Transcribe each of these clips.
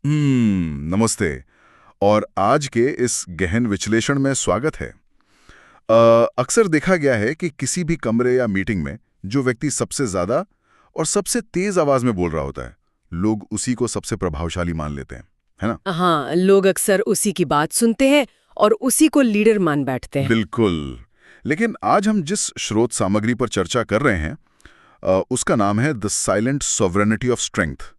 नमस्ते। और आज के इस गहन विश्लेषण में स्वागत है। अक्सर देखा गया है कि किसी भी कमरे या मीटिंग में जो व्यक्ति सबसे ज्यादा और सबसे तेज आवाज में बोल रहा होता है, लोग उसी को सबसे प्रभावशाली मान लेते हैं, है ना? हाँ, लोग अक्सर उसी की बात सुनते हैं और उसी को लीडर मान बैठते हैं। बिल्कुल। लेकिन आज हम जिस स्रोत सामग्री पर चर्चा कर रहे हैं, उसका नाम है the silent sovereignty of strength.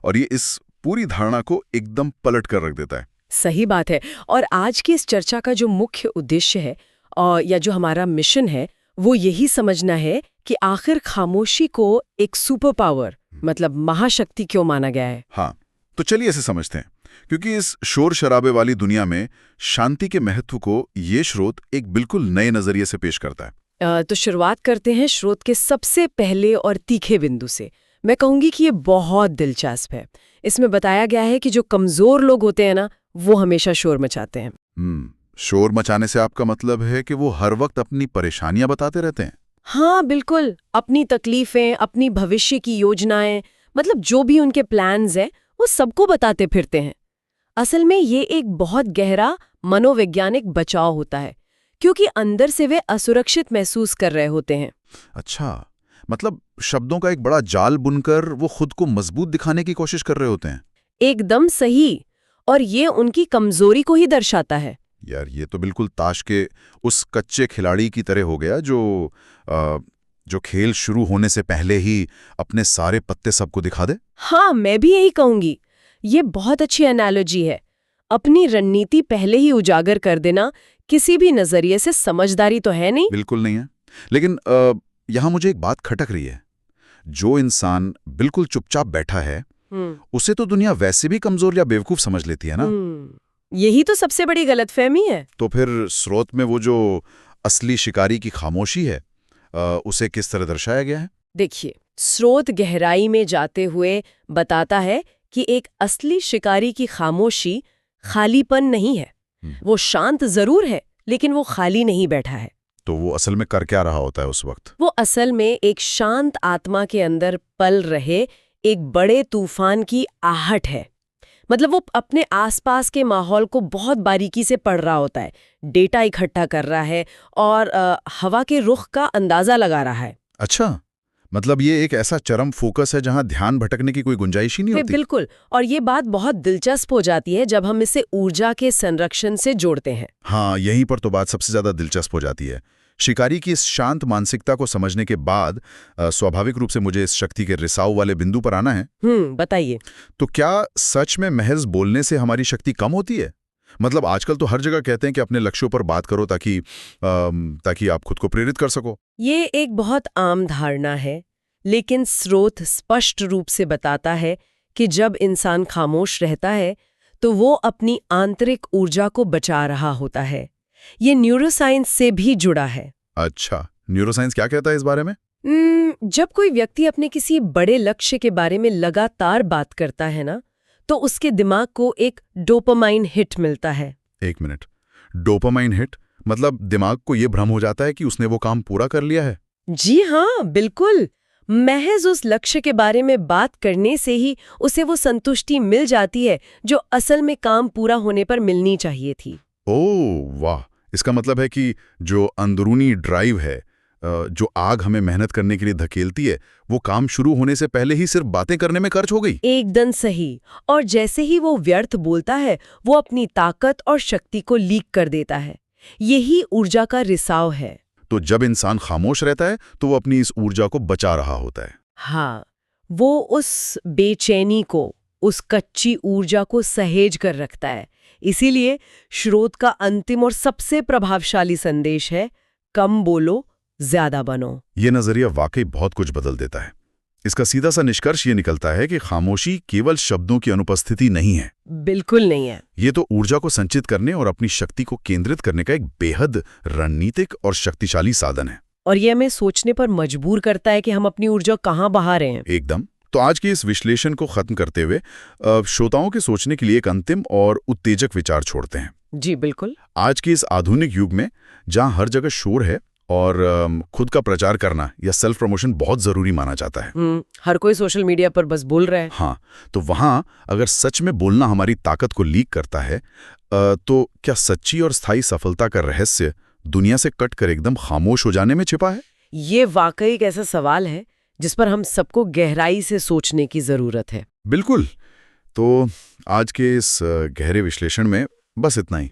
और ये इस पूरी धारणा को एकदम पलट कर रख देता है। सही बात है। और आज की इस चर्चा का जो मुख्य उद्देश्य है या जो हमारा मिशन है, वो यही समझना है कि आखिर खामोशी को एक सुपर पावर मतलब महाशक्ति क्यों माना गया है। हाँ, तो चलिए इसे समझते हैं। क्योंकि इस शोर शराबे वाली दुनिया में शांति के महत्व को ये स्रोत एक बिल्कुल नए नजरिए से पेश करता है। तो शुरुआत करते हैं स्रोत के सबसे पहले और तीखे बिंदु से। मैं कहूंगी कि ये बहुत दिलचस्प है। इसमें बताया गया है कि जो कमजोर लोग होते हैं ना, वो हमेशा शोर मचाते हैं। शोर मचाने से आपका मतलब है कि वो हर वक्त अपनी परेशानियां बताते रहते हैं? हाँ बिल्कुल, अपनी तकलीफें, अपनी भविष्य की योजनाएं, मतलब जो भी उनके प्लान्स हैं, वो सबको बताते फिरते हैं। असल में ये एक बहुत गहरा मनोवैज्ञानिक बचाव होता है, क्योंकि अंदर से वे असुरक्षित महसूस कर रहे होते हैं। अच्छा, मतलब शब्दों का एक बड़ा जाल बुनकर वो खुद को मजबूत दिखाने की कोशिश कर रहे होते हैं। एकदम सही। और ये उनकी कमजोरी को ही दर्शाता है। यार, ये तो बिल्कुल ताश के उस कच्चे खिलाड़ी की तरह हो गया जो खेल शुरू होने से पहले ही अपने सारे पत्ते सबको दिखा दे। हाँ, मैं भी यही कहूंगी। ये बहुत अच्छी एनालॉजी है। अपनी रणनीति पहले ही उजागर कर देना किसी भी नजरिए से समझदारी तो है नहीं। बिल्कुल नहीं है। लेकिन यहाँ मुझे एक बात खटक रही है। जो इंसान बिल्कुल चुपचाप बैठा है, उसे तो दुनिया वैसे भी कमजोर या बेवकूफ समझ लेती है ना? यही तो सबसे बड़ी गलतफहमी है। तो फिर स्रोत में वो जो असली शिकारी की खामोशी है, उसे किस तरह दर्शाया गया है? देखिए, स्रोत गहराई में जाते हुए बताता है कि एक असली शिकारी की खामोशी खालीपन नहीं है। वो शांत जरूर है, लेकिन वो खाली नहीं बैठा है। तो वो असल में कर क्या रहा होता है उस वक्त? वो असल में एक शांत आत्मा के अंदर पल रहे एक बड़े तूफान की आहट है। मतलब वो अपने आसपास के माहौल को बहुत बारीकी से पढ़ रहा होता है, डेटा इकट्ठा कर रहा है और हवा के रुख का अंदाजा लगा रहा है। अच्छा, मतलब ये एक ऐसा चरम फोकस है जहां ध्यान भटकने की कोई गुंजाइश ही नहीं होती। बिल्कुल। और ये बात बहुत दिलचस्प हो जाती है जब हम इसे ऊर्जा के संरक्षण से जोड़ते हैं। हाँ, यहीं पर तो बात सबसे ज्यादा दिलचस्प हो जाती है। शिकारी की इस शांत मानसिकता को समझने के बाद स्वाभाविक रूप से मुझे इस शक्ति के रिसाव वाले बिंदु पर आना है। बताइए। तो क्या सच में महज बोलने से हमारी शक्ति कम होती है? मतलब आजकल तो हर जगह कहते हैं कि अपने लक्ष्यों पर बात करो ताकि आप खुद को प्रेरित कर सको। ये एक बहुत आम धारणा है, लेकिन स्रोत स्पष्ट रूप से बताता है कि जब इंसान खामोश रहता है तो वो अपनी आंतरिक ऊर्जा को बचा रहा होता है। ये न्यूरोसाइंस से भी जुड़ा है। अच्छा, न्यूरोसाइंस क्या कहता है इस बारे में? जब कोई व्यक्ति अपने किसी बड़े लक्ष्य के बारे में लगातार बात करता है ना, तो उसके दिमाग को एक डोपामाइन हिट मिलता है। एक मिनट, डोपामाइन हिट मतलब दिमाग को ये भ्रम हो जाता है कि उसने वो काम पूरा कर लिया है? जी हाँ, बिल्कुल। महज उस लक्ष्य के बारे में बात करने से ही उसे वो संतुष्टि मिल जाती है जो असल में काम पूरा होने पर मिलनी चाहिए थी। ओह वाह! इसका मतलब है कि जो अंदरूनी ड्राइव है, जो आग हमें मेहनत करने के लिए धकेलती है, वो काम शुरू होने से पहले ही सिर्फ बातें करने में खर्च हो गई। एकदम सही। और जैसे ही वो व्यर्थ बोलता है, वो अपनी ताकत और शक्ति को लीक कर देता है। यही ऊर्जा का रिसाव है। तो जब इंसान खामोश रहता है तो वो अपनी इस ऊर्जा को बचा रहा होता है। हाँ, वो उस बेचैनी को, उस कच्ची ऊर्जा को सहेज कर रखता है। इसीलिए स्रोत का अंतिम और सबसे प्रभावशाली संदेश है, कम बोलो, ज्यादा बनो। ये नजरिया वाकई बहुत कुछ बदल देता है। इसका सीधा सा निष्कर्ष ये निकलता है कि खामोशी केवल शब्दों की अनुपस्थिति नहीं है। बिल्कुल नहीं है। ये तो ऊर्जा को संचित करने और अपनी शक्ति को केंद्रित करने का एक बेहद रणनीतिक और शक्तिशाली साधन है। और ये हमें सोचने पर मजबूर करता है कि हम अपनी ऊर्जा कहाँ बहा रहे हैं। एकदम। तो आज के इस विश्लेषण को खत्म करते हुए श्रोताओं के सोचने के लिए एक अंतिम और उत्तेजक विचार छोड़ते हैं। जी बिल्कुल। आज के इस आधुनिक युग में जहां हर जगह शोर है और खुद का प्रचार करना या सेल्फ प्रमोशन बहुत ज़रूरी माना जाता है। हर कोई सोशल मीडिया पर बस बोल रहा है। हाँ, तो वहाँ अगर सच में बोलना हमारी ताकत को लीक करता है, तो क्या सच्ची और स्थायी सफलता का रहस्य दुनिया से कट कर एकदम खामोश हो जाने में छिपा है? ये वाकई एक ऐसा सवाल है जिस पर हम सबको गहराई से सोचने की जरूरत है। बिल्कुल। तो आज के इस गहरे विश्लेषण में बस इतना ही।